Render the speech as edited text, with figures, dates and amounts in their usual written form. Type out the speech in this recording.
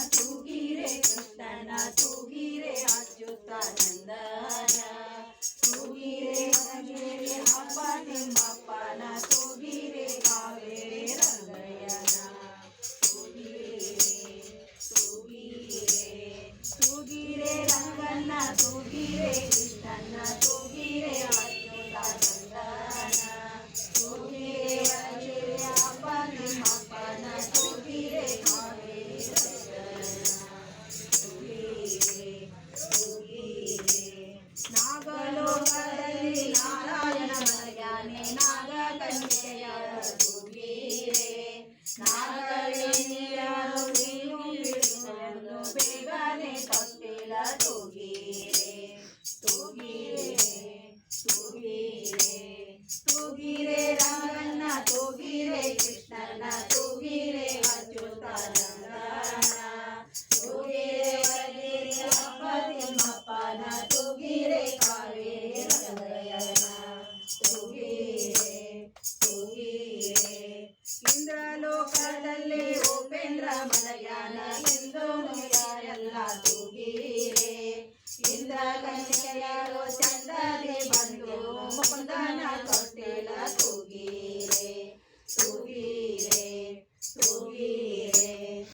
ತೂಗಿರೆ ಕೃಷ್ಣನ ತೂಗಿರೆ ಅಚ್ಯುತಾನಂದನ ತೂಗಿರೆ ರಂಗೇರಿ ಹಬ್ಬ ತಿಮ್ಮಪ್ಪನ ತೂಗಿರೆ ಕಾವೇರಿ ರಂಗಯ್ಯನ ತೂಗಿರೆ ರಂಗನ್ನ ತೂಗಿರೆ ಕೃಷ್ಣನ ತೂಗಿರೆ ಅಚ್ಯುತಾನಂದನ ತೂಗಿರೆ ರಂಗೇರಿ ಹಬ್ಬ ತಿಮ್ಮಪ್ಪನ ತೂಗಿರೆ ಕಾವೇರಿ ನಾಗಲೋಕದಲ್ಲಿ ನಾರಾಯಣ ಮಲಗ್ಯಾನೆ ನಾಗಕನ್ಯೆಯ ತೂಗಿರೆ ನಾಗಕನ್ಯೆಯರು ನೀವು ಬಿಡುವನ್ನು ಬೇಗನೆ ತಪ್ಪಿಲ್ಲ ತೂಗಿರೆ ತೂಗಿರೆ ತೂಗಿರೆ ತೂಗಿರೆ ರಂಗನ್ನ ತೂಗಿರೆ ಕೃಷ್ಣನ ತೂಗಿರೆ ಅಚ್ಯುತಾನಂದನ ತೂಗಿರೆ ವರಗಿರಿ ಹಬ್ಬ ತಿಮ್ಮಪ್ಪನ ತೂಗಿರೆ ಕಾವೇರಿ ರಂಗಯ್ಯನ ತೂಗಿರೆ ತೂಗಿರೆ ಇಂದ್ರಲೋಕದಲ್ಲಿ ಉಪೇಂದ್ರ ಮಲಗಿ